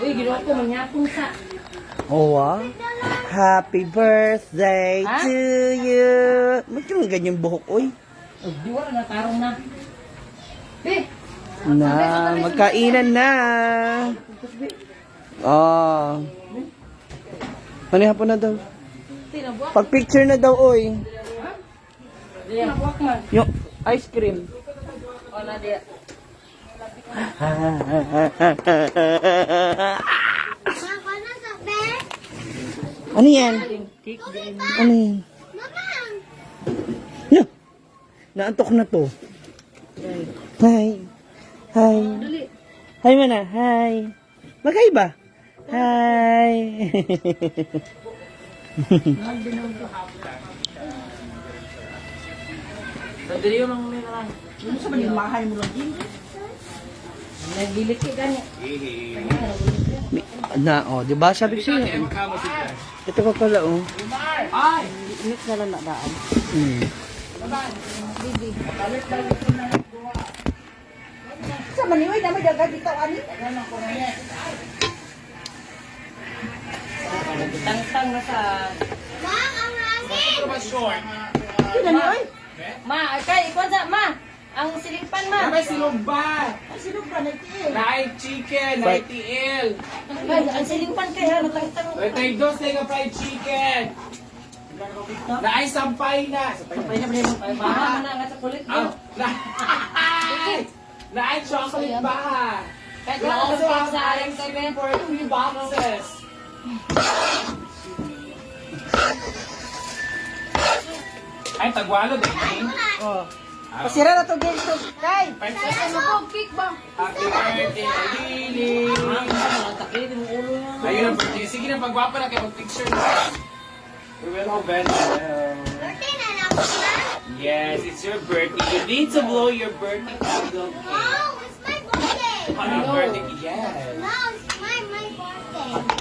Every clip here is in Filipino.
Uy, ginawa ko manyapong sa. Oh, wow. Happy birthday Ha? to you. Ba't yung ganyan buhok, oy? Oh, di wala na, tarong na. Be, Na, magkainan na. Oh. Ano hapon na daw? tinabuak. Pag-picture na daw, oy. Tinabuak man. Yung ice cream. O na diya. Ano yan? Cake din. Ano yan? Yeah. Naantok na to. Hi. Hi. Hi mana. Hi. Magkaiba. Hi. Pagdiri yung mga may lang. Ano sa manimahay mo lang din? Nagilik ka ganya. Na, oh, di ba? Sabi ko sa'yo. Ito pa pala, oh. Ay! Init na lang nadaan. Sa maniway na may dagat dito, ani? Tang-tang na sa... Sino ni, oy? Ma, kay, ikon sa, ma! Ang silingpan, ma! May silugba! Ay, sino ba nagtiil? Fried chicken, Fried- ITL! Ay, ang silingpan kay, ha, natang-tang. Tay dos nga fried chicken! Naay sampay na! Ay, maha na nga sa kulit Ah, mo. naay chocolate ba? Kahit We wala ka also sa have sa aling ice kay cream Ben. for 3 boxes! Ay, tagwalo din. Oh. Pasira na to dito, kay. Cake ba? Happy birthday, Lily! Takit mo ulo niya. Ayun ang birthday. Sige na, pagwapa na kayo, mag-picture na. We will have hello. Yes, it's your birthday. You need to blow your birthday candle. Happy birthday, yes.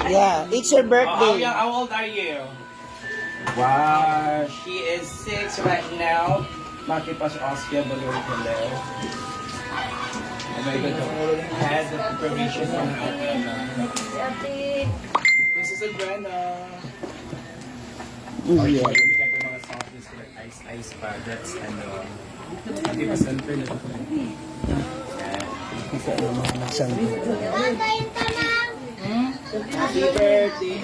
Yeah, it's your birthday. How old are you? Wow, she is 6 right now. Makipas Oscar Balloon hello. Oh my God, has the permission from Si ate. This is Adriana. Yeah. Bigyan ko mga softies ko like ice pa. That's ano. Hindi pa center na ito. Kasi ano mga nasang. Happy birthday.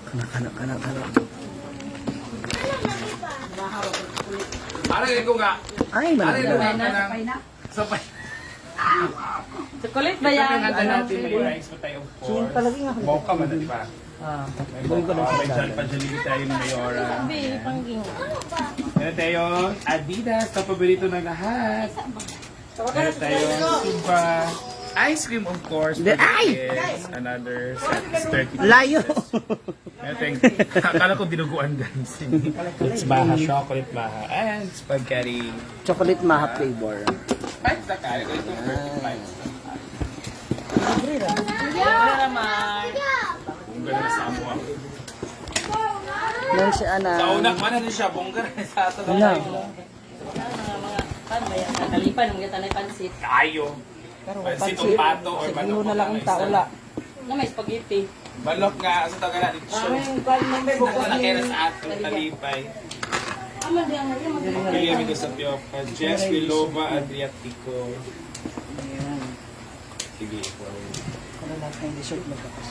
Kanak. Parang ko nga. Ay, malala. Sapay. Sa kulit ba yan? Handa natin may rice pa tayo of course. Talaga nga. Mocha man na, di ba? Ah. May mocha. May dyan pa Jollibee tayo ni Mayora. Sabi, pangging. Meron tayo Adidas, kapaborito ng lahat. Meron tayo Suba. Ice cream, of course. For the kids. Another set is 30 Layo. Meron tayong, akala ko dinuguan guys. It's baha, chocolate baha. And spaghetti. Chocolate maha flavor. 5 na kaya. Ito 35. Wala naman. Ang ganda na sa amuha. Yan si Ana. Sa unak, man na rin siya. Bongga na sa ato Ano? na Mga, kan ba yan? Nakalipan, ang gata na pansit. Kayo. Pero Pansit o pato or siguro manok na lang ang taula. Na may spaghetti. Balok nga, sa taga natin siya. Nakakira sa ato, talipay. Aman di ang ngayon. William ito sa Pioca. Jess Vilova Adriatico. Sige. Ano lahat ng dessert mo tapos.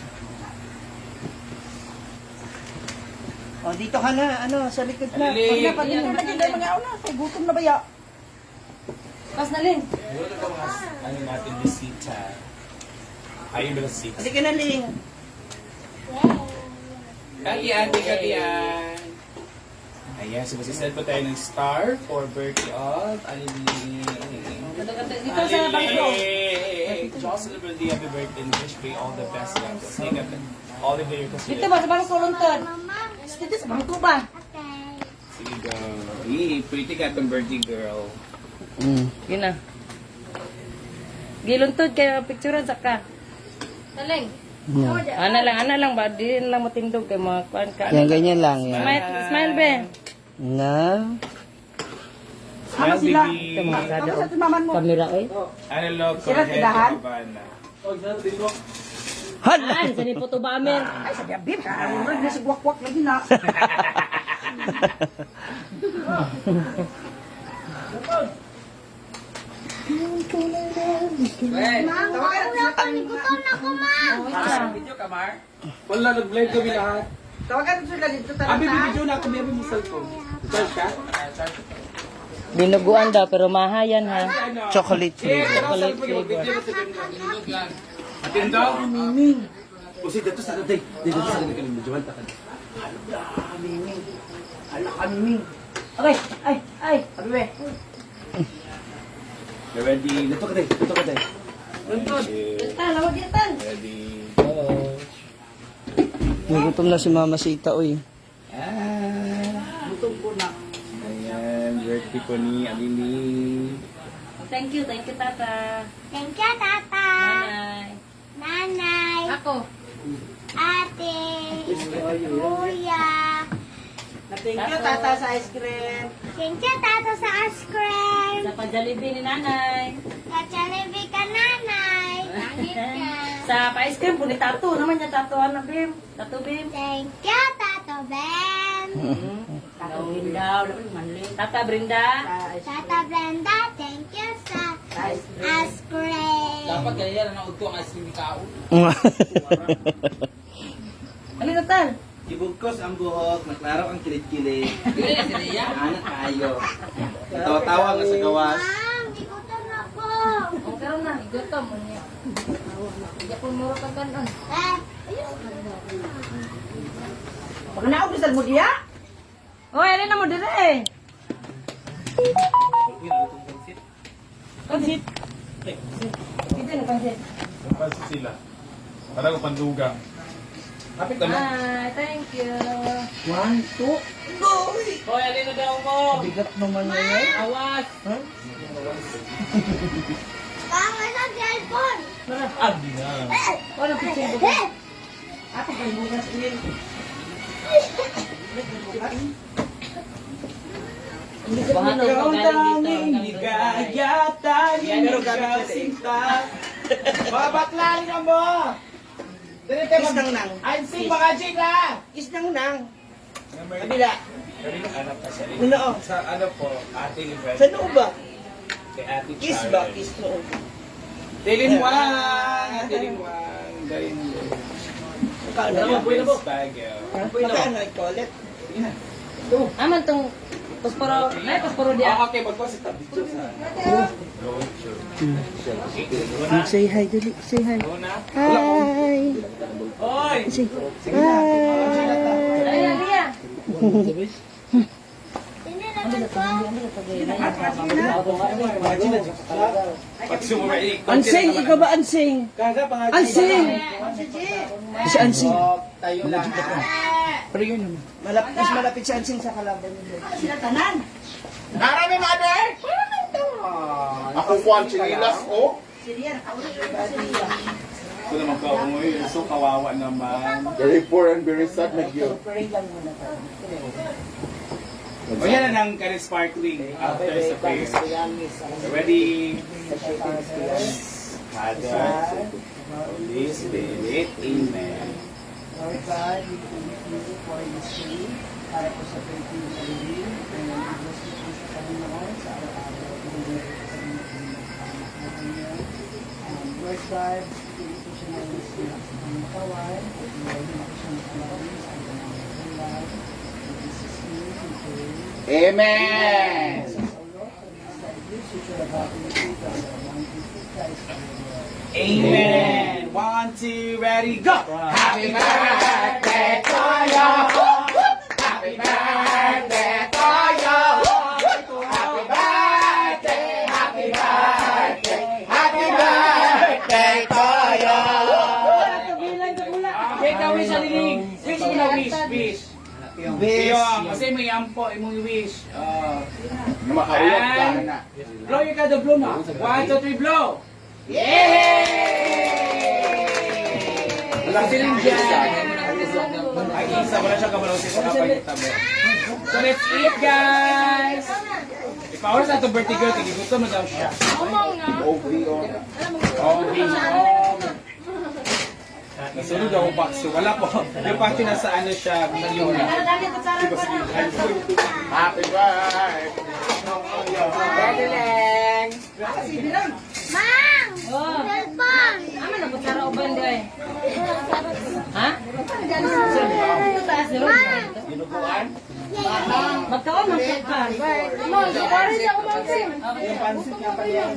Oh, dito ka na, ano, sa likod na. Dali. Pag na, pag lagi na mga una, kay gutom na ba ya? Pas na Lin. Ano ito mga, ano natin, bisita. Ayun ba na 6? Hindi ka na, Ling. Katian, Katian. Ayan, so masisend pa tayo ng star for birthday of Alili. Dito sa bangko. Jocelyn Brandy, happy birthday and wish for you all the best. Take up all of your Dito ba sa bangko luntod? Dito sa bangko ba? Sige, go. Hey, pretty ka itong birthday girl. Yun na. Giluntod kaya picturean sa ka. Taling. Yeah. Ana lang ba? Di lang matindog kay mga kuan ka. Yan, ganyan lang yan. Smile be. Na. Ano sila? LBB, Ano sa timaman mo? Kamera eh. analog, Sila Cornetto, tidahan? Havana. Hala! An, sa ni Puto ba amin? Ay, sa biyabib. Ano rin na sigwak-wak lagi na. Video ka, Mar? Wala, nag-vlog kami lahat. Tawagan sila dito Abi, talaga. video na ako, may mo cellphone. Charge ka? Binuguan daw, pero mahayan ha. Chocolate flavor. Chocolate flavor. Atindo? Usi, dito sa day. Dito sa day kami medyo wala ka. Ala kami. Okay, ay. Abi be. Ready? Dito ka day. Dito ka day. Tan, lawag yan tan. Ready? Go! Nagutom na si Mama Sita, oy. Gutom ko na. Ayan, birthday ko ni Alili. Thank you, Tata. Thank you, Tata. Nanay. Nanay. Ako. Ate. Kuya. Thank you, Tata, sa ice cream. Thank you, Tata, sa ice cream. Sa pa-Jollibee ni Nanay. Kachalibi ka, Nanay. Langit ka. Sa pa-ice cream po ni Tato. Naman niya Tato, ano, Bim? Tato, Bim. Thank you, Tato Ben. Tato Brinda. Tata Brinda. Tata Brenda, thank you sa ice cream. ganyan na udto ang ice cream kao. Ano na tal? Ibugkos ang buhok, naklaro ang kilit-kilit. Anak kayo. Tawa-tawa nga sa gawas. Ma'am, ikutan ako. Ang karoon na, igutom mo niya. Hindi po muro ka ganon. Pag naog ni mo diya? Oy, alin na mo dire eh. Pansit. Kita na pansit. Kapag sila. Para ko pandugang. Kapit ka na. Hi, thank you. 1, 2. Hoy, alin na daw mo. Bigat naman ngayon. Awas. Kama sa cellphone. Abi na. Ano pitching buka? Ako kay bukas ini. Bahan ng pagaling dito. Ligaya, sinta. Mga bakla na mo! Is nang nang. Ansing mga chika! Is nang nang. Kabila. Kaninong anak ka siya? Noo. Sa ano po, ating event. Sa noo ba? Kay Ate Kiss Charlotte. ba? Kiss noo. Tilinwang! Tilinwang! Galing mo. Kaano mo? Miss Baguio. Makaano ay toilet? Aman tong posporo, na posporo dia. Okay, magpasa tabi dito sa... Say hi, Dali. Say hi. Una? Hi. Hoy! Say Ay, dia. Hindi naman po. Pag sumumay, Ansing, ikaw ba Ansing? Kaga pangalan. Ansing! Si Ansing. Tayo lang. Pero yun naman. Malapit si Ansing sa kalaban nila. Sila tanan. Narami, mother! Ako po ang chinilas, oh! Sila nakaulog. Ito naman ka, umuwi. So, kawawa naman. Very poor and very sad na yun. Pray lang muna tayo. O yan na ng kanin sparkling after sa prayer. Ready? Father, Holy Spirit, Amen. Lord God, we thank you for this day. Para po sa pwede sa liwi. And i-bless you po sa Panginoon sa araw-araw. Pinagay po sa inyo ang niyo. And Lord God, pwede po siya na ang matawan. At pwede po siya makalawin sa ating mga buhay. In Jesus' name, we pray. Amen! Amen! 1, 2, ready, go! Happy birthday to you! Happy birthday to you! Happy birthday! Happy birthday! Happy birthday to you! Okay, ka wish, Aliling. Wish mo na wish, wish. Iyo, kasi may ampo, imong wish. Makaulat ka And, na. blow yung kada blow na. 1, 2, 3, blow! Yay! Wala silang dyan. Ay, isa, wala siya kabalaw sa kapag tabo. So let's eat, guys! Ipaura sa ito birthday girl, tigigutom na daw siya. OVO. Oh, nasunod ako bakso. Wala po. Yung pati nasa ano siya, nagyola. Happy birthday. Mang! Cellphone! Aman na butsara o banda eh. Ha? Magkaon ng cellphone. Mang, pare siya ko mang sim. Yung pansit nga pa yan.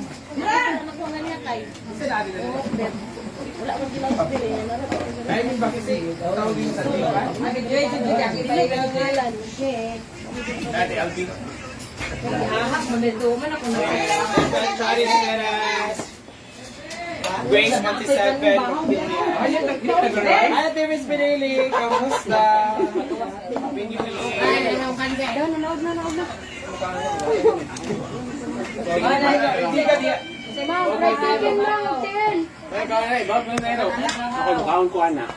Ay, yung bakit tawag din sa tiba? Nag-enjoy sa gita. Ngalan. Dati, Alvin. Ahak, mametuman ako na. Sorry, Neras. Grace 27. Ayun, nag-ride. Ay, Timis Pinili. Kamusta? Happy New Year. Hindi ka diya. Ako, mukhaon ko, anak.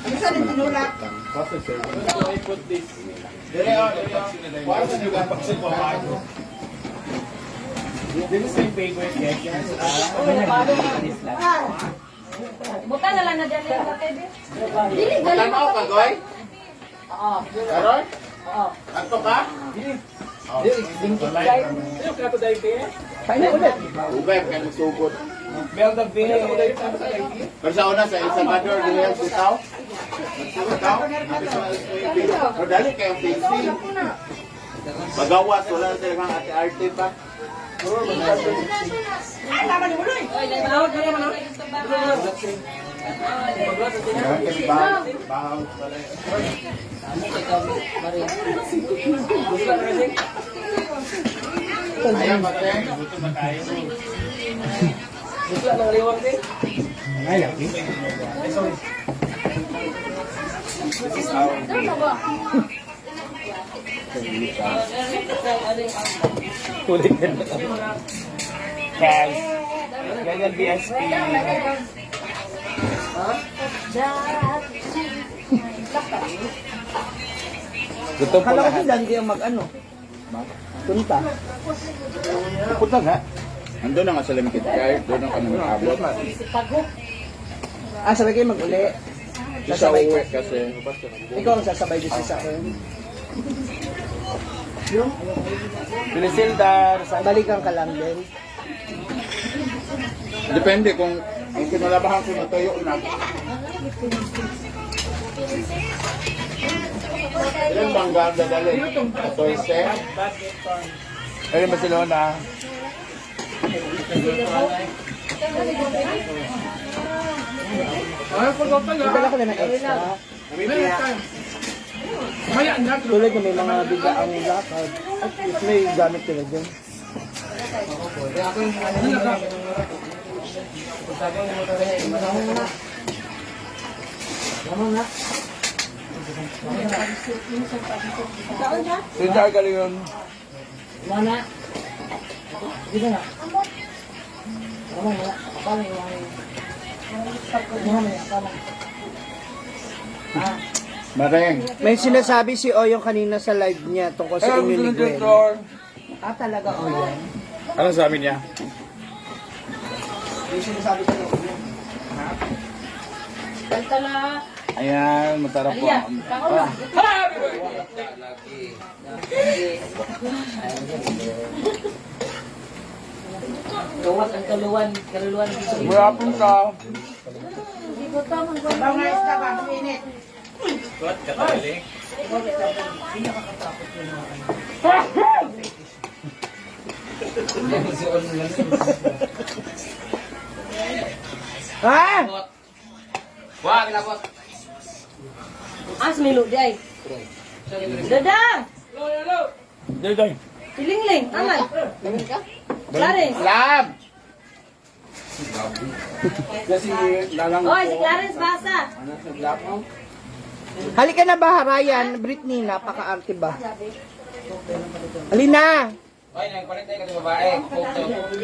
Ano saan yung tinulak? I put this. This is my favorite dish. Buta na lang na dyan yung kakebe. Tanaw ka, Goy? Karon? Ato ka? Ano ka to dahil kaya? Ugay, kaya magsugod. Bel the Bill. Pero sa una, sa El Salvador, niliyang sitaw. Sitaw? Pero dali kayong facing. Magawas, wala na talagang ate-arte pa. Oy, bawag ka naman. Bahaw pala. Ayan, Mateng. Kulit ka na. Kaz. Ganyan BSP. Gutom po Kala ko lahat. si Dandy ang mag-ano. Punta. Punta nga. Ando na nga sa Limkit Card, doon ang kami mag-abot. Ah, sabay kayo mag-uli. Di sa uwi kasi. Ikaw ang sasabay dito sa akin. Pilisildar. Balikan ka lang din. Depende kung ang kinalabahan ko natuyo na. Ilan bangga ang dadali? Ito isa. Ayun, Barcelona. Dala ko na ng extra. Tulad na may mga biga ang lakad. At least may gamit sila dyan. Sildar ka rin yun. Mana? Mareng. May sinasabi si Oyong kanina sa live niya tungkol sa inyo ni Gwen. Ah, talaga Oyong? Ano sabi niya? May sinasabi ka ng Oyong. Kantala. Ayan, masarap po. Aliya, kako na. Gawat ang kaluluan. Marapon ka. Bangayos ka ba? Minit. What? Katali? Ha? Wag, labot. As milo di ay. Dada! Dito. Pilingling, aman. Clarence. Lab! Kasi lalang Oy, si Clarence basa. Halika na ba, Ryan? Britney, napaka-arte ba? Alina! Oy, nagpalit tayo kasi babae.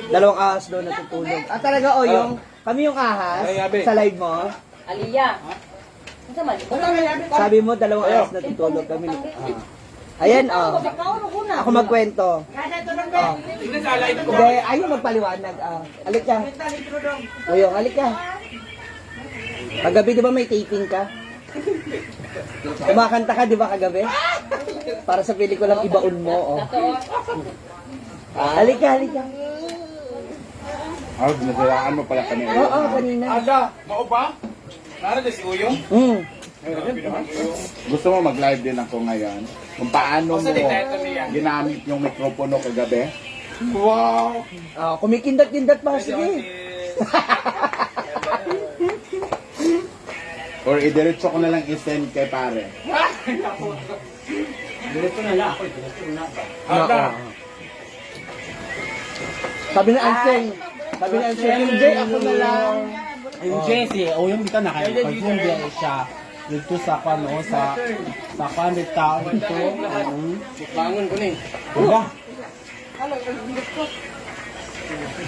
Dalawang ahas doon natutulog. Ah, talaga Oyong? Kami yung ahas Ay, Abi. sa live mo? Aliya. Ano sa mali? Sabi mo, dalawang ahas natutulog kami. Ayan, oh. Ako magkwento. Oh. Hindi, ayaw magpaliwanag. Alik ka. Uyong, alik ka. Kagabi, di ba may taping ka? Kumakanta ka, di ba kagabi? Para sa pelikulang Ibaon Mo, oh. Alik ka, alik ka. Nagayaan mo pala kami. Oo, kanina. Mao ba? Nara si Uyong? Gusto mo mag-live din ako ngayon? Kung paano mo ginamit yung mikropono kagabi? Wow! Kumikindat-kindat pa, sige. Or idiretso ko na lang i-send kay pare. Oo. Sabi na Anseng, hindi, ako na lang. Yung Jesse, o yung dito nakaka-confirm din siya dito sa kano sa tao ito. Bangon ko ni. Diba?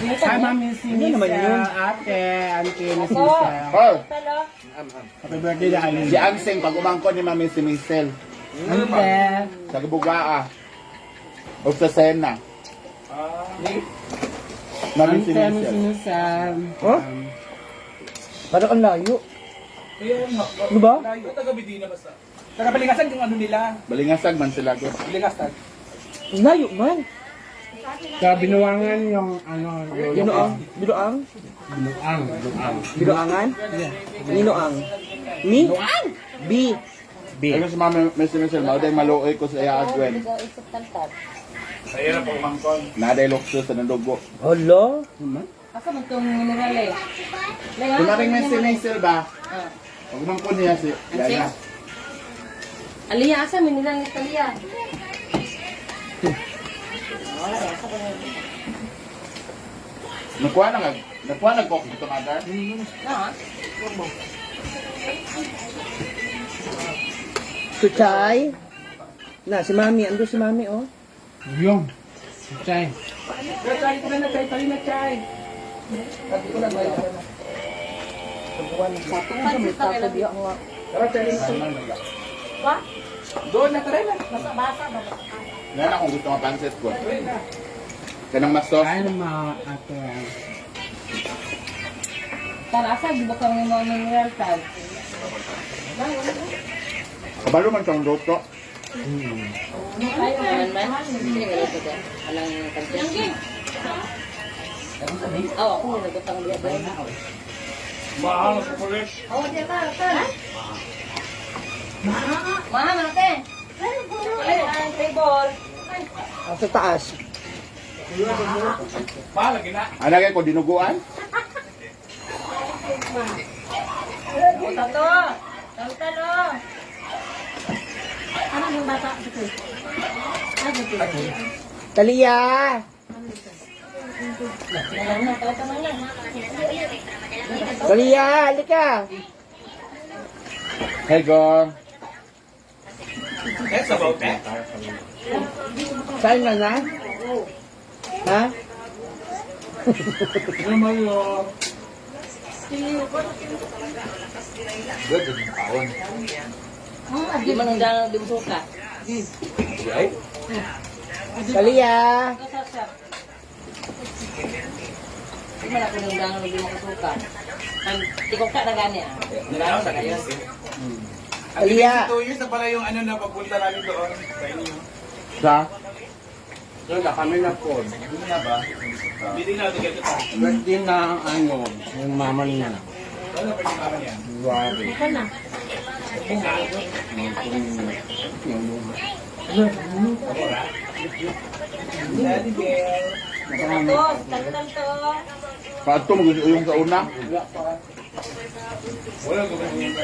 Hi, Mami naman yun? Ate, Auntie, Miss Michelle. Oh, Happy birthday na Alin. si Anseng, pag umangko ni Mami si Michelle. Ante. Sa Kabugaa. O sa Sena. Mami si Ante, Miss Michelle. Michelle. Oh? Parang ang layo. Di ba? Tagapalingasan yung ano nila. Balingasag man sila ko. Balingasan. Ang layo man. Sa binuwangan yung ano, Binuang? Binuang? Binuangan? Ninoang? Mi? B. Ano si Mami si Michelle, mauday maluoy ko sa iya agwen. Sa'yo na po umangkon. Naday lokso sa nandugo. Hala? Asa man itong mineral eh? Kumaring men si Michelle ba? Pag umangko niya si Yaya. Aliyah, asa mineral ni Aliyah? Nakuha na ko dito madar. Kuchay? Na, si Mami. Ando si Mami, oh. yung. Chay. Doon na tayo na. Yan akong gusto mapansit ko. Kanang mas sauce. Kaya ng mga ate. Tara, asa, di ba kami mga mineral tag? Kabalo man siyang luto. Ayan man. Hindi nga ito dyan. Alang kantin. Ako nga nagutang liya ba? Mahal sa polish. Mahal natin. Ay, ang table. Sa taas. Mahal, lagi na. Anagay ko dinuguan. Tato. Talo. Ano yung bata? Talia! Talia, halika! Hey, go. That's about that. Saan ka na? Ha? Di man ang dang di musuka. Talia! Di man ako nang dang di musuka. Ang tikok ka na gani ah. Nalaw sa kayo. Talia! 2 years na pala yung ano na pagpunta namin doon sa inyo. Sa? Wala kami na po. Hindi na ba? Hindi na ito ganito pa. Birthday na ang ano, yung mama niya. Ano pa yung kama niya? Grabe. Ika na. Daddy Bell. Tanto. Paano mo gusto yung sa una? Wala ko ba yung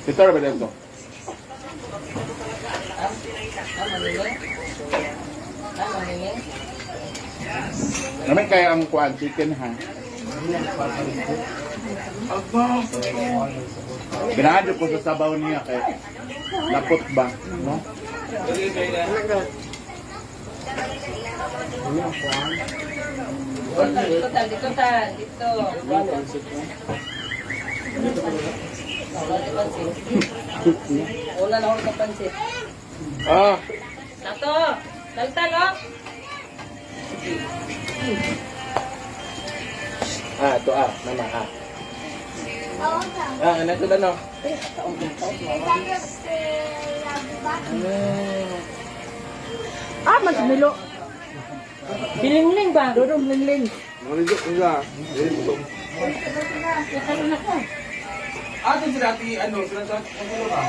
Ito na ba dito? Namin kaya ang kuan chicken ha. Ginahadyo ko sa sabaw niya kay lapot ba, no? Dito. Una na ako ng pansit. Ah, Tato! Taltal, oh! Ito mama Oo, ka. ano ito na no? Tapos, Mas milo. Bilingling ba? Dudong lingling. Maligok nila. Ate si dati, ano, sila sa ano ka?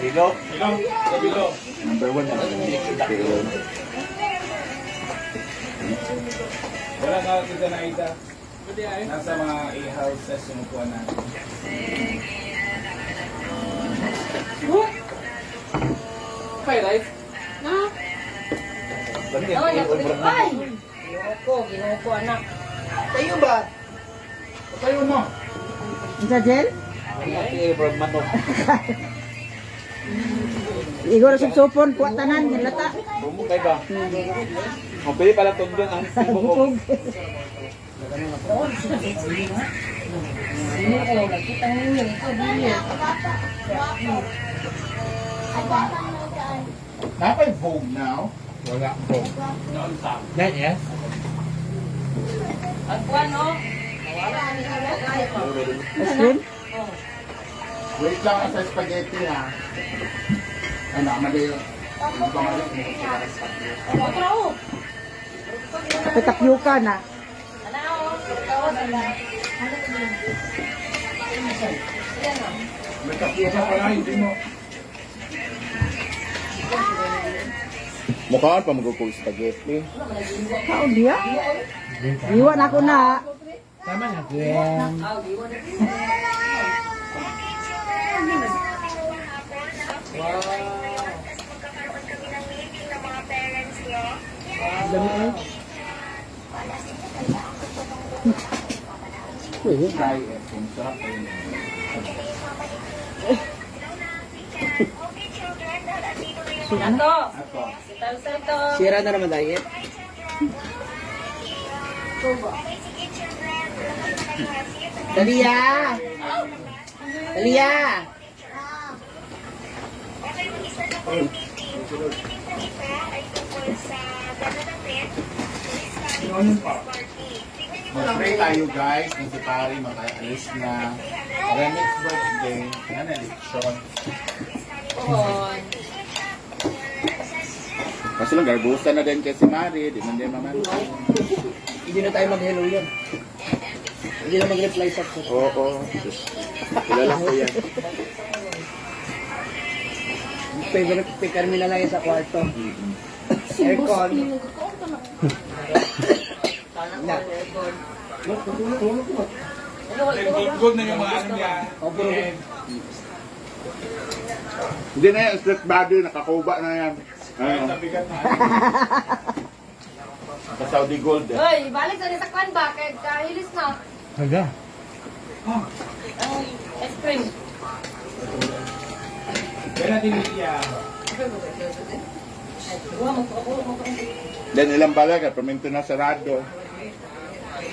Bilo. Sa bilo. Number 1 na. Wala ka kita na ita. Nasa mga a-house sa sumukuan natin. Okay, right? Oh, ay! Ginoo ko, anak. Tayo ba? Tayo mo. Sa gel? Manok. Igor supsupon, kuha tanan, nilata. Bumukay ba? Ang pili pala tundon ang bukog. Sino ko, nakita ninyo, ito, dinyo. Napay Vogue now. Wala po. That yes? Ang kuwan, no? Nawala ka nila, guys. Aslim? Wait lang sa spaghetti ha. Ano, mali. Otro, oh! Tapyuka na. Ano, oh? Tawas, ano? Yan, oh. May kapiyasa pa na, hindi mo. Mukhaan pa magkukul spaghetti. Kaon dia? Iwan ako na. Tama na, Gwen. Try it. Kung sarap pa yun. Tato! Ato. Taltal to! Sira na naman diet. Dalia! Dalia! Mag-pray tayo guys. Kung si Pari makaalis na. Para next birthday. Yan na, election. Oo. Kaso lang, garbusa na din kay si Mari. Di man din mamantay. Hindi na tayo mag-hello yan. Hindi na mag-reply sa chat. Oo. Kilala ko yan. Favorite speaker nila lang yan sa kwarto. Aircon. Na. Good na yung mga ano niya. And Hindi na yan, split body. Nakakuba na yan. Ano? nabigat na. Sa Saudi Gold. Hoy, balik sa nisakwan ba? Kaya kahilis na. Haga. Ang ice cream. Kaya natin niya. Then ilang balik at paminto na sarado.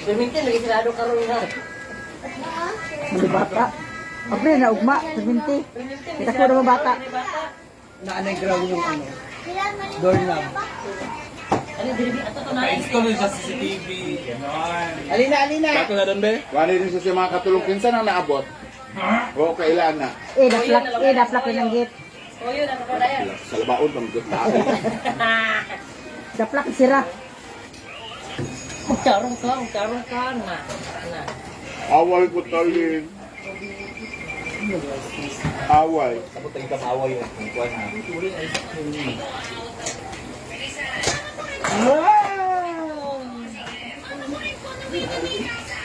Permintin, lagi sila doon karoon na. Malibata. Apre na ugma, 70. Kita ko naman bata. Na ground yung ano. Doorknob. Ano, dilibi, ato to na. Na-install yun sa CCTV. Ganon. Alina, alina. Kato na doon, be? Wala din siya mga katulong kinsan ang naabot. Oo, kailan na. Daplak yun ang gate. O yun, ano ka na yan? Sa labaon, pamagkita. Daplak sira. Magkarong ka na. Na. Awal ko tali. Awal. Sabot tayo kamawa yung kuwan ha.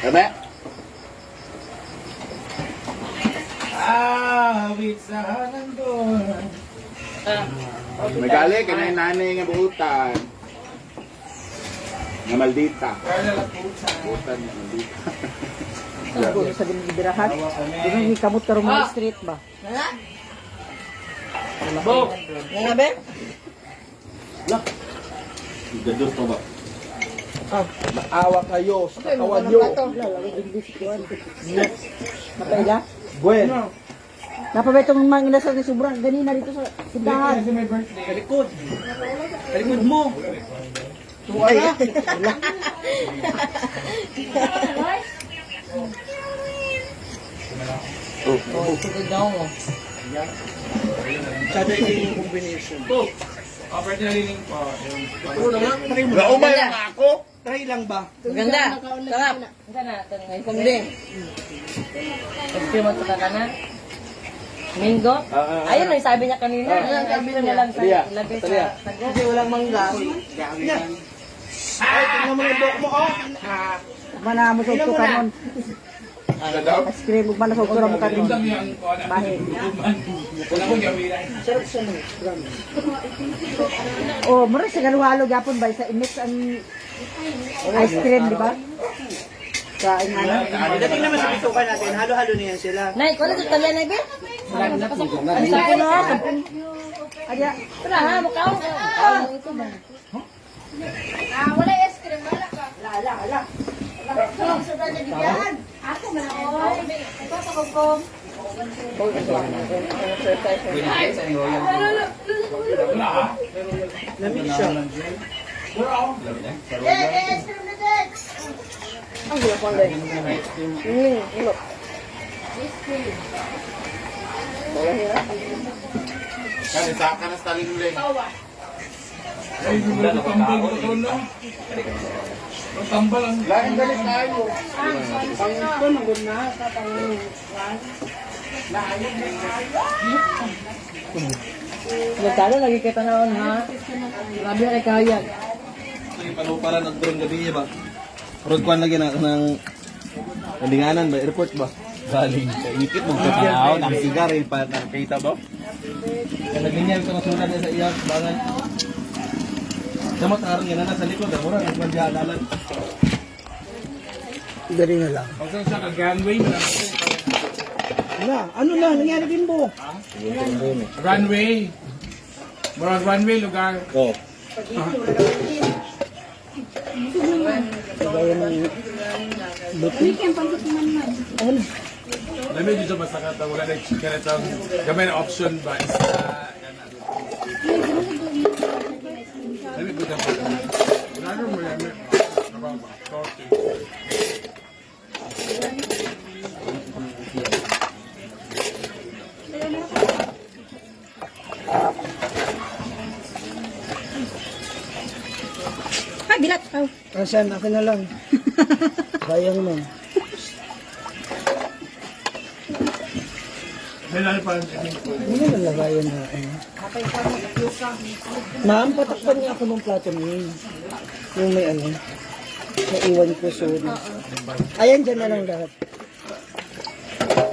Eme? Wait sa hanandon. Nagali ka na yung nanay nga buutan. Nga maldita. Kaya nalang pusa. Buutan nga maldita. Ako sa binibirahan. Doon yung kamot karong mga street ba? Bo! Nga be? Gados pa ba? Maawa kayo sa katawan nyo. Matay na? Gwen. Dapat ba itong mga inasal ni sobrang ganina dito sa tindahan? Kalikod. Kalikod mo. Ay, wala. Sugod daw mo. Sada yung combination. Offer niya rin po. Naumay lang ako. Try lang ba? Maganda. Sarap. Isa na. Ngayon kong din. Pagkira mo sa kana. Mango? Ayun na, sabi niya kanina. Sabi na lang sa ilagay sa tago. Kasi walang mangga. Ay, tingnan mo yung buhok mo, oh. Mana mo sa kanon. Ano daw? Ice cream, ug mana sa mo kanon. Bahe. Oh, mura sa halo gyapon ba sa mix ang ice cream, di ba? Sa ingana. Dating naman sa bitukan natin, halo-halo na yan sila. Nay, kung ano sa talyan na ibe? Ano sa akin na? Adya, Wala ha, mukha ko. Ito ba? Wala ice cream, wala ka. Ako man ako. Ito sa kong. Lamig siya. Ice cream na din. ang gula ko lang. Look. Kasi sa ka na stalin ulit. Ay, tambal ko ito na. Tambal ang... Lain galit tayo. Ito nagod na sa Magkano lagi kita naon ha? Grabe na kaya. Para nagturong gabi niya ba? Road kwan lagi ng kalinganan ba? Airport ba? Galing. Ikit mo sa tao, ng sigar eh, para nakita ba? Kaya naglinyag ito nasulat niya sa iyak, bagay. Sama tarang yan na sa likod, mura, nagmadyaadalan. Dari na lang. Pag sa ka-gunway, Ano na, nangyari din mo? runway. Murag runway lugar. Oo. Dami dito basta kata wala na chicken itong gamay na option ba isa. Dami ko na po. Wala mo yan. Ay, bilat. Oh. Asan, akin na lang. Bayang mo. May lalo pa Ano na lagayan na ano? Ma'am, patakpan niya ako ng plato niyo. Yung may ano. Naiwan ko, sorry. Ayan, dyan na lang lahat.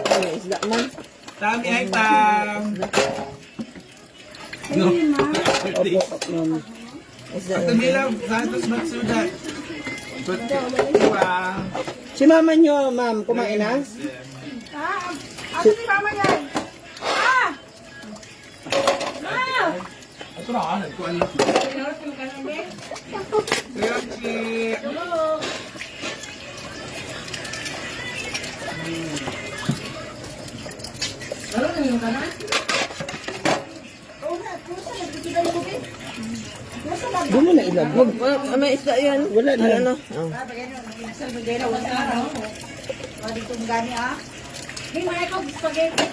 Ano, isda na? Tami ay tam! No. Opo, ma'am. Isda. Pagkamilang, Santos Matsuda. Wow. Si mama niyo, ma'am, kumain na? Ako si mama yan. ito na kanan ko ano. Yoshi! Doon mo na ilagay. May isda yan. Wala na. Ano? Hey, mga ikaw, spaghetti.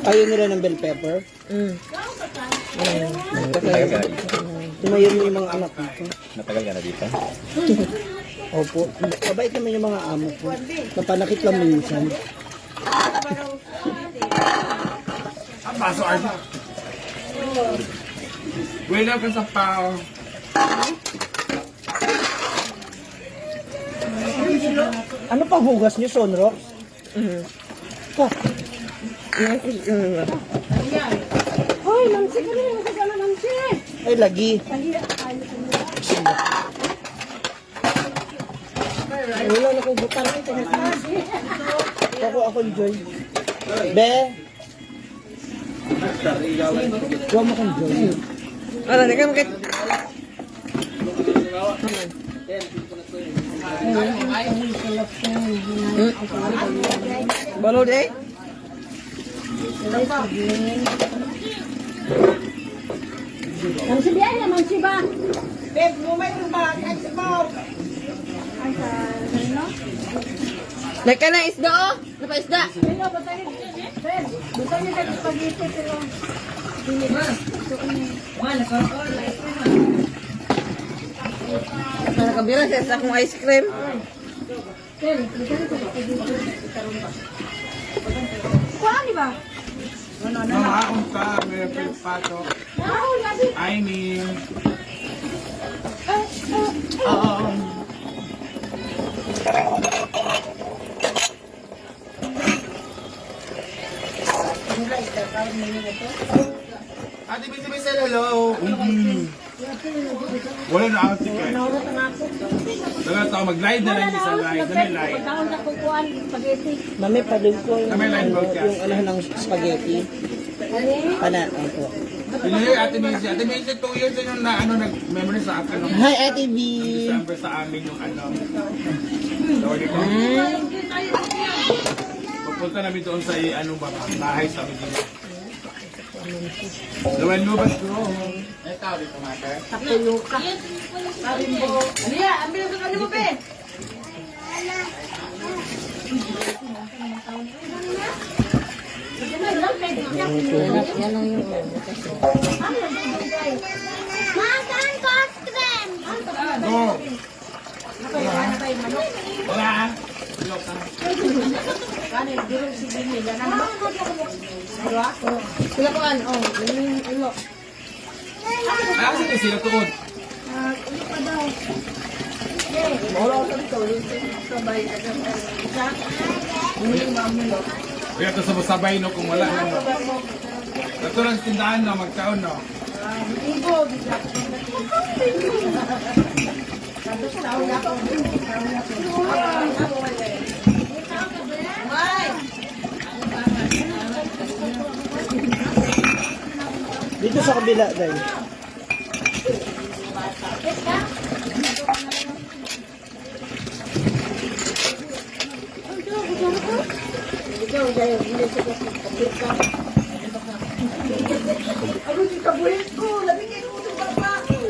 Ayaw nila ng bell pepper? Tumayon mo yung mga anak ko. Matagal ka na dito? Opo. Mabait naman yung mga amo ko. Napanakit lang minsan. Ang baso ay. Wala ka sa pao. Ano pang hugas niyo, Sonro? Pa. Hoy, mamsi ka rin. Kasama mamsi. Ay, lagi. Wala na kong butang. Ako, Joy. Be. Huwag mo kong Joy. Wala, di ka makit. Balod eh? Ang sabihan naman si ba? Babe, lumay mo ba? Nagka na isda oh? Napa isda? Nakabira siya sa akong ice cream. Kuhaan di ba? Mamaon ka, may pato. I mean, Ate Binti Michelle, hello. Wala na ako ticket. Daga ako mag-live na lang sa live. Kami live. Pagkaon sa kukuhaan, spaghetti. Mami, palug ko yung, Kami live broadcast. yung ano ng spaghetti. Pana, ako. Pinili Ate Binti. Ate Binti, 2 years din yung na, ano, nag-memory sa akin. Nung Hi, Ate B. December sa amin yung ano. Lord, ito. Pupunta namin doon sa ano ba, bahay sa amin dito. Gawin mo ba bro? Ikaw dito, mother. Tapuluka. Alia, ambil sa kanila mo, pe. Makan kostren. No. Wala ah. Sila ko an, oh. Ilo. Ah, sige sila tuod. Kaya ito sabay no kung wala. Ito lang tindahan no, magkaon no. Dito sa kabila, dahil.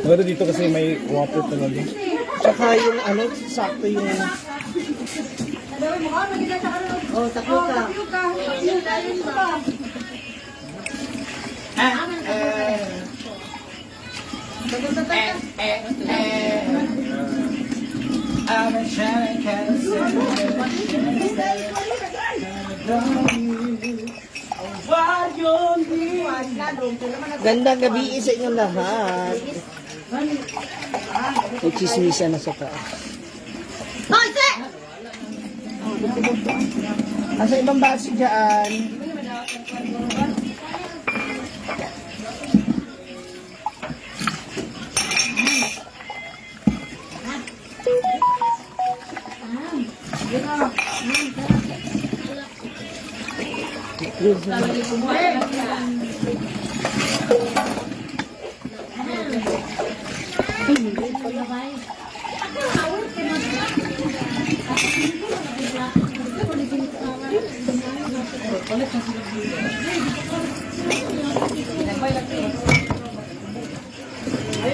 Maganda dito kasi may water talaga. Tsaka yung ano, sakto yung... Oh, tapos ka. Gandang gabi sa inyong lahat. May chismisa na sa taas. Asa ibang baso dyan?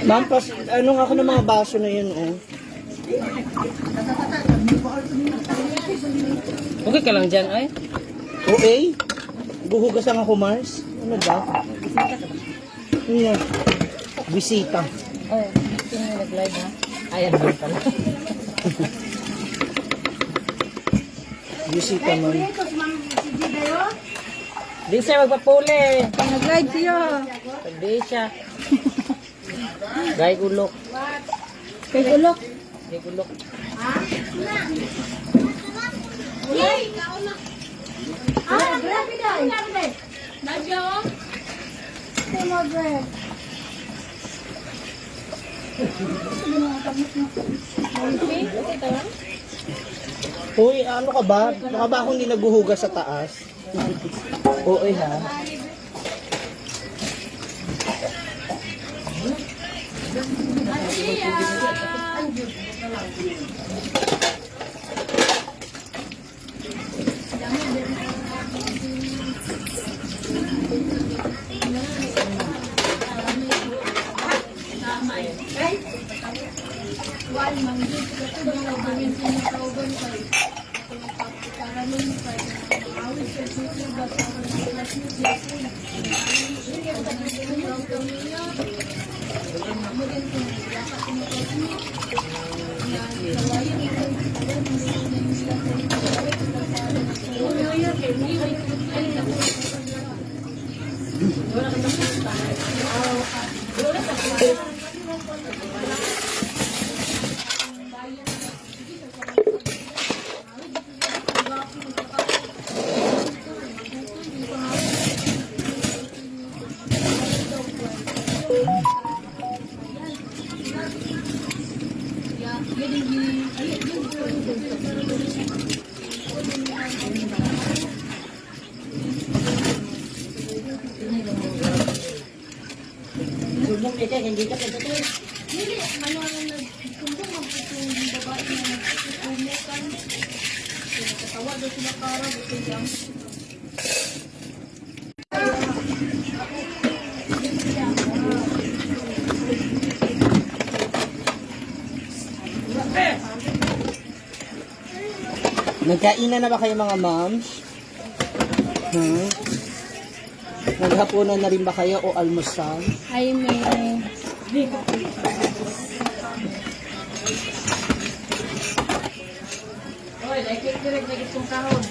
Ma'am, ano nga ako ng mga baso na yun, oh. Okay ka lang dyan, ay. Okay? Buhugasan ako, Mars. Ano ba? Ano? Bisita. Oh, sino yung nag-live, ha? Ayan, doon pala. Bisita, ma'am. Di siya magpapuli. Nag-live siya. Di siya. Gay gulok. Kay Gulok. Gay gulok. Grabe na. Nagyo. Come on, Greg. Uy, ano ka ba? Baka ba akong hindi naghuhugas sa taas? Oo, ha? Nagkainan na ba kayo mga moms? Naghapunan na rin ba kayo o almusal? Ay, may... Oy, like direct na itong kahon.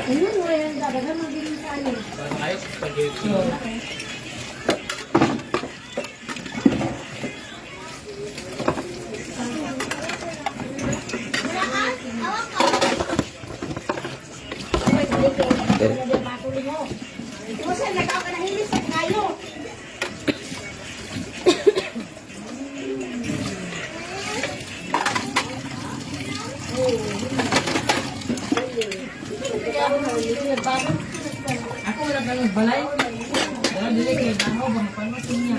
Ayun, wala yung dadagan magiging sa anin. Ako wala kang balay. Dala dili kay bahaw bang panotin niya.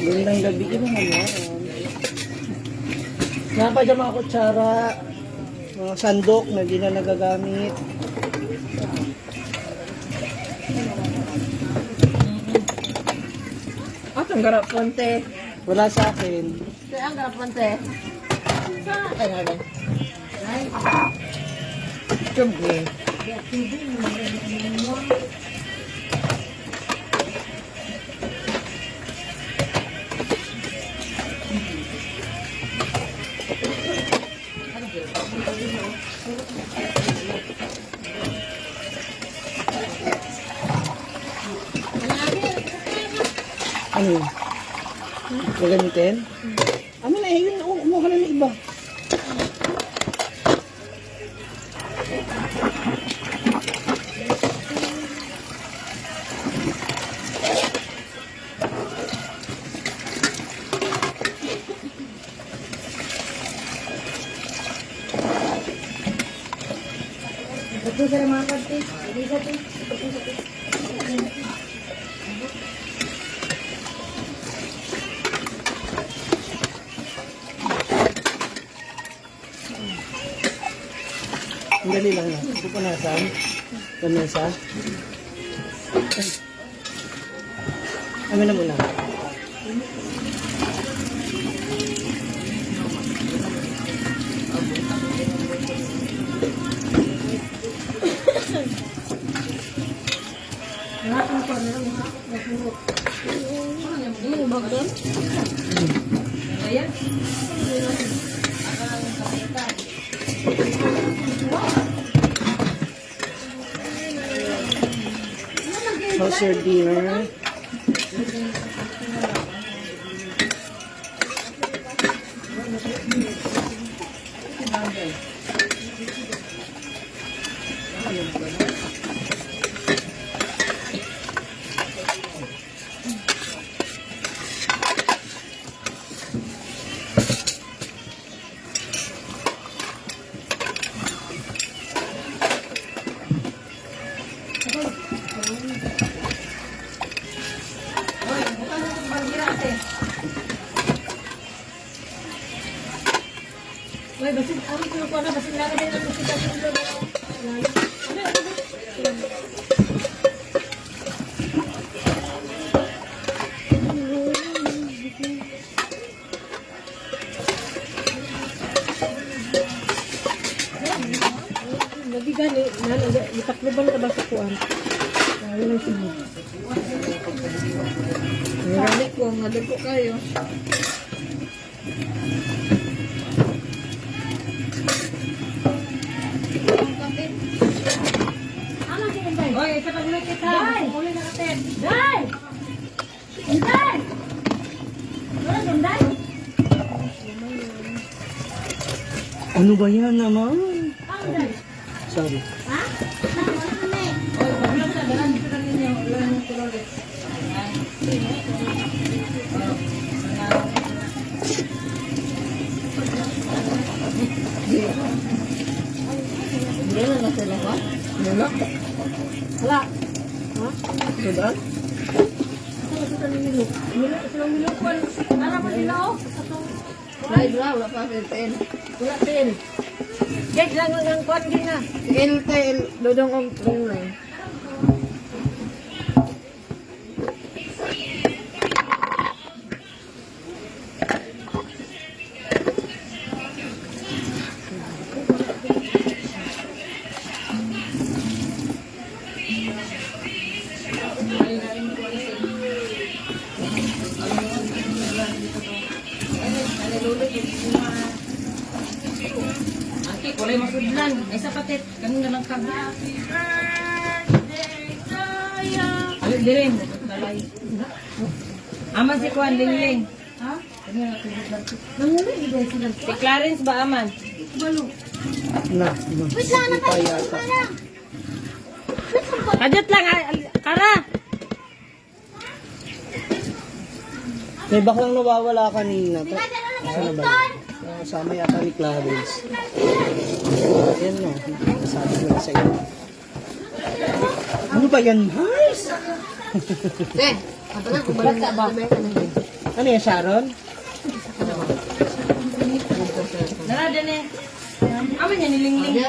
Gandang gabi yun naman. Nga pa dyan mga kutsara, mga sandok na di na nagagamit. Ang garap ponte. Wala sa akin. Ang garap ponte. Ay, ay. Ay. Chubli. Ano yun? Gagamitin? Ano na yun? Umuha na ng iba. Ito sa mga karte. Hindi sa ito. Ang dali lang yan. Pupunasan. Lamesa. Amin na muna. Ayan. How's your dinner? Wait, basin ang ko na basin na din ang kita dito. Lagi gani, itakluban ka ba sa kuwan? Ayaw lang sinod. Marami ko, madagpo kayo. Oy, isa pag may kita. Uli na katin. Dai! Dai! Wala dong, Dai? Ano ba yan naman? Ano, Dai? Sorry. Ha? Kami. Oy, paglang sa dalan dito na ninyo. Wala nang tuloy. Hindi na sila ba? Wala. Wala. Ha? Diba? Ano pa sila, oh? Live ra, wala pa 10. Wala tin. Get lang ang kwan din na. El dodong ang ring. Aki, kulay masudlan. Ay sa patit. Kanina lang kag. Ay, dirin. Kalay. Aman si Kwan Lingling. Ha? Si Clarence ba aman? Na. Wait lang, Payata. Kadot lang, Kara. May baklang nawawala kanina. Ano ba? Kasama yata ni Clarence. Yan na. Sabi ko na sa iyo. Ano ba yan, Mars? Ano yan, Sharon? Narada na. Aman niya nilingling.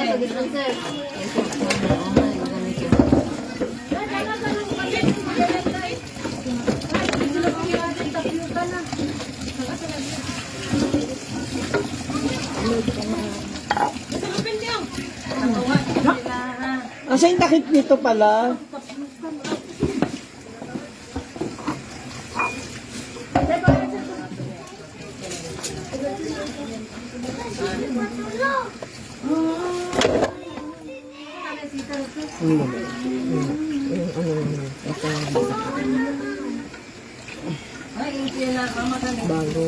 Asa yung takip nito pala? Bago.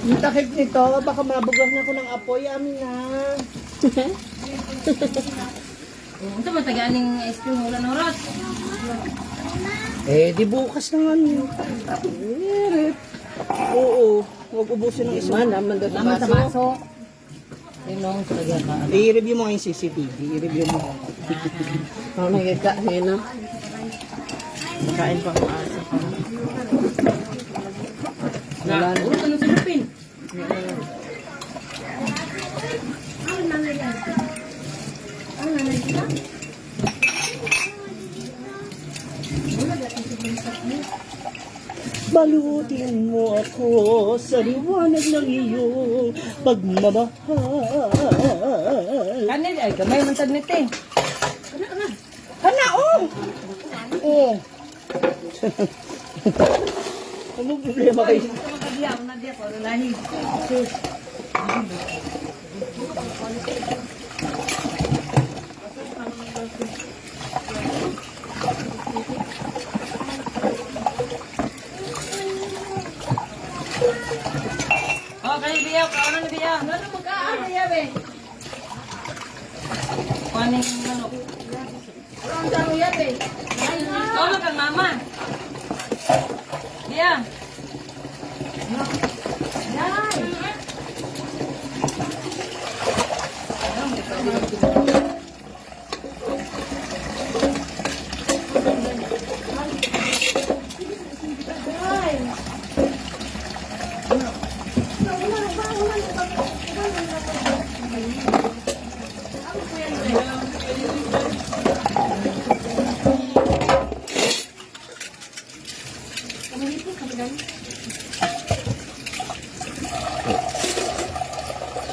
Yung takip nito, baka mabugas na ako ng apoy. Amin na. Ito ba tagaan ng ice cream ulan oras? Eh, di bukas na nga niyo. Oo. Huwag ubusin ng isa. Naman Naman sa baso. Yung nung talaga ka. I-review mo nga yung CCTV. I-review mo. Ako nagkaka. Ngayon na. Makain pa ang asa pa. Wala na. Ulo ka nung silupin. Balutin mo ako sa liwanag ng iyong pagmamahal. Kanil, ay gamay man tagnit eh. Hana, oh! Oh. Anong problema kayo? Makadiya, makadiya, paululahin. Oh, kayo biyaw, kaano ni biyaw? Ano magkaan niya, be? Paning manok. Ang daro yan, be. Tolong kang mama. Biyaw.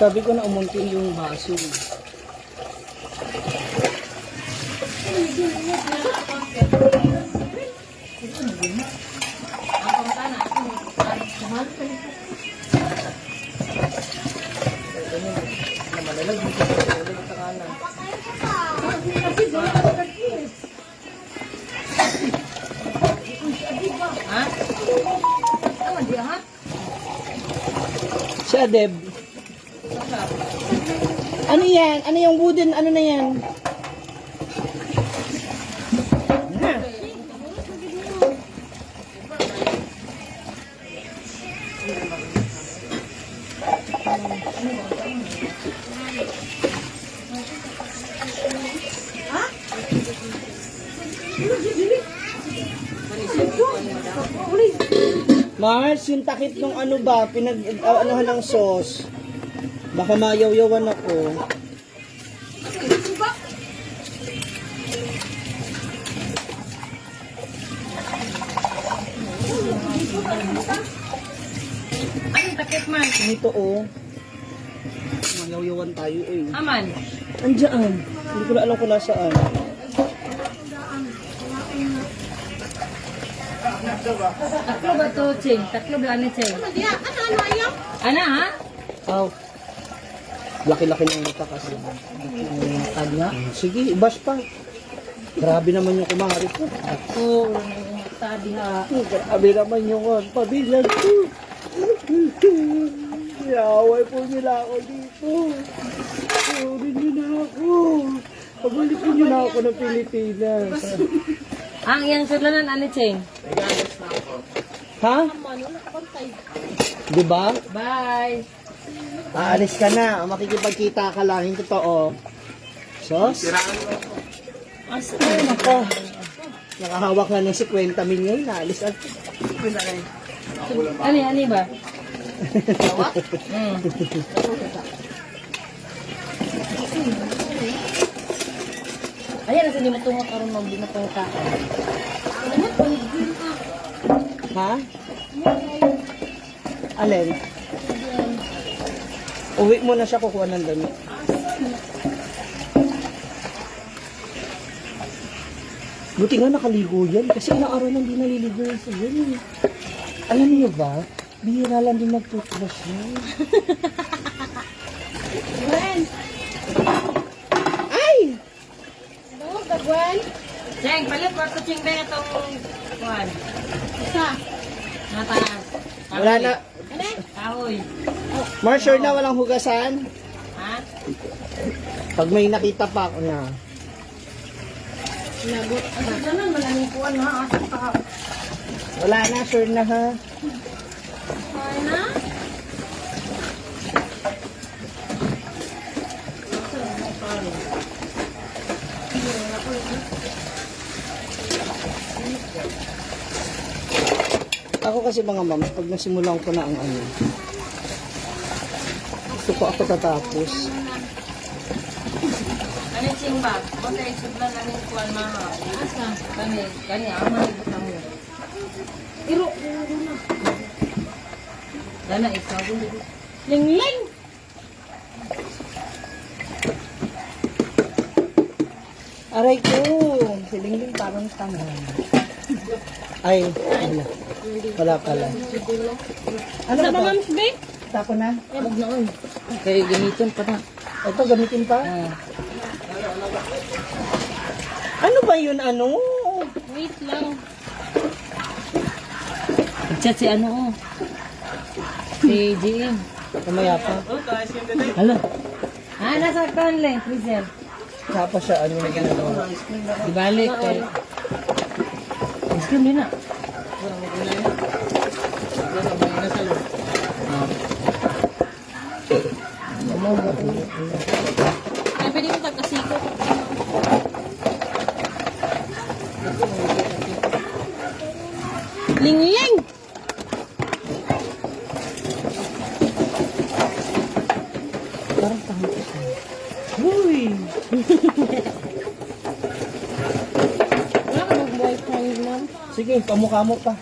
Sabi ko na umunti yung baso. Si Adeb. Ano yan? Ano yung wooden? Ano na yan? Na. Mars, yung takip ng ano ba, pinag-anuhan ng sauce. Baka mayaw-yawan ako. Anong takip man? Ito oh. Mayaw-yawan tayo eh. Aman. Andiyan. Hindi ko na alam kung nasaan. Taklo ba to, Ching? Taklo ba ni Ching? Ana, ha? Aw. Laki-laki ng mata kasi. Tag nga. Sige, ibas pa. Grabe naman yung kumari ko. Oo, sabi ha. Grabe naman yung pabilag ko. Iaway po nila ako dito. Pagawin niyo na ako. Pagalikin niyo na ako ng Pilipinas. Ang iyang sudlanan, ani Ching? Ha? Diba? Bye. Aalis ka na. Makikipagkita ka lang. Yung totoo. Sos? Asa Ay, nako. Nakahawak na ng 50 million. Naalis at... Ani ba? Ayan, nasa lima tungo karon mag binatangka. Ha? Alin? Uwi mo na siya kukuha ng damit. Buti nga nakaligo yan. Kasi ilang araw nang di naliligo yan sa yan. Alam niyo ba? Bihira lang din nag-toothbrush yan. Ay! Cheng, palit ko Ching ba itong kuhan? Isa. Nataas. Wala na. Kahoy. More sure na walang hugasan? Ha? Pag may nakita pa ako na. Ano naman malaming kuhan ha? Asa pa? Wala na, sure na ha. Ako kasi mga moms, pag nasimulan ko na ang ano, gusto ko ako tatapos. Ano Ching ba? Basta isudlan namin kuhan mga. Asa? Kani, aman ibutang mo. Iro. Dana, ikaw. Ling-ling! Aray ko, siling-ling parang tanga. Ay, wala. Wala pala. Ano ba? Mams, be? Tapo na? Huwag na oy. Kaya gamitin pa na. Ito, gamitin pa? Ano ba yun, ano? Wait lang. Chat si ano oh. Si GM. Kamaya pa. Hello. Ah, nasa kanle, freezer. Tapos siya, ano yung ginagawa? Dibalik kay. Iskin din na. Ay, pwede mo tagkasiko. Ling-ling! Parang tahan ko siya. Uy! Wala ka mag-boyfriend, ma'am? Sige, pamukha mo pa.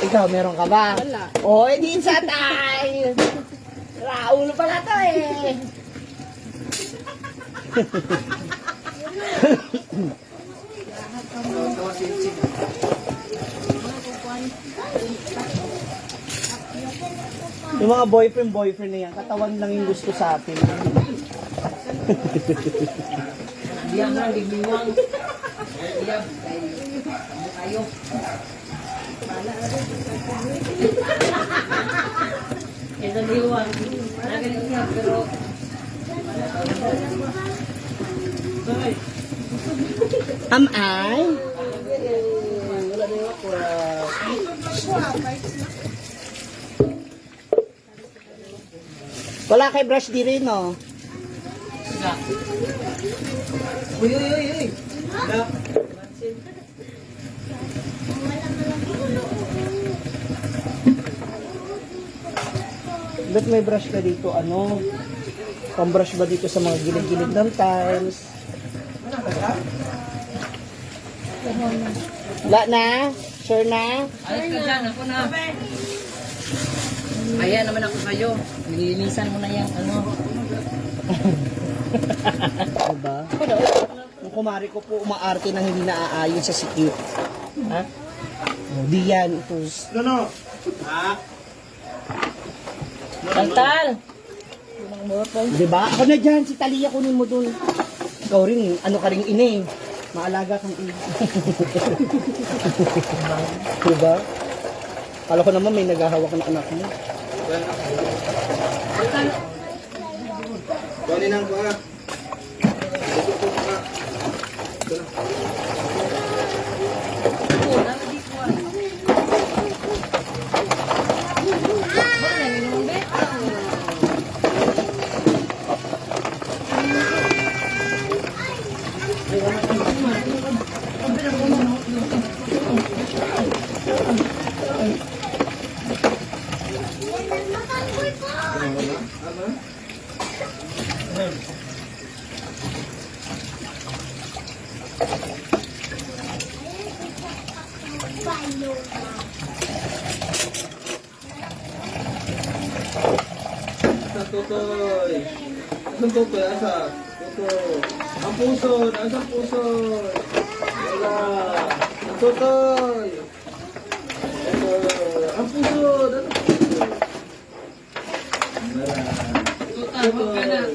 Ikaw, meron ka ba? Wala. O, edi sa tayo! Wala Sira ulo pala to eh. Yung mga boyfriend na yan, katawan lang yung gusto sa atin. Diyan na, gigiwang. Diyan, kayo. Ito liwang. Nagaling niya, pero... Am I? Wala kay brush di rin, no? Uy, uy, uy, uy. Ba't may brush ka dito? Ano? Pambrush ba dito sa mga gilid-gilid ng tiles? Wala na? Sure na? Alis ka dyan, ako na. Ayan naman ako kayo. Nililisan mo na yung ano. Diba? Yung kumari ko po umaarte na hindi naaayon sa sikip. Ha? Oh, di yan. Ito. Ano? Ha? Tantal! Diba? Ako na dyan. Si Talia kunin mo dun. Ikaw rin. Ano ka rin ina eh. Maalaga kang ina. Diba? Kala ko naman may naghahawak ng anak mo. Kunin ang kuha. Tutoy. Ang tutoy, asa? Tutoy. Ang puso, nasa ang puso? Wala. Ang tutoy. Ang puso, nasa ang puso? Wala. Tutoy.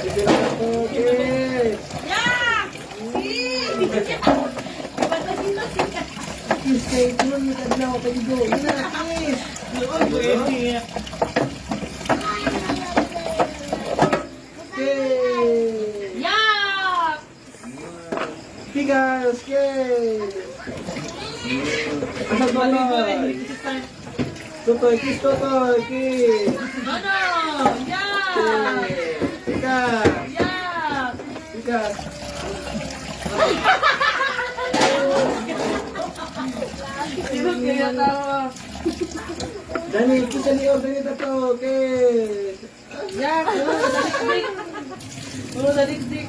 Sige na ako, okay. Kiss kayo, tulong mo taglaw, paligo. Yun na, kiss. Okay. Yak! Pigas, yay! Asa Totoy? Totoy, kiss Totoy, kiss! Dodo! Yak! Pigas! Yak! Pigas! Kaya tawa. Dani, kiss ni Or, Dani Tato, kiss! Yak! Puro sa dikdik.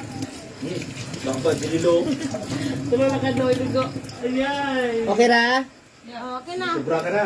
Lambat, dililo. Puro na ka daw, Ilugo. Ayan. Okay ra? Okay na. Sobra ka na.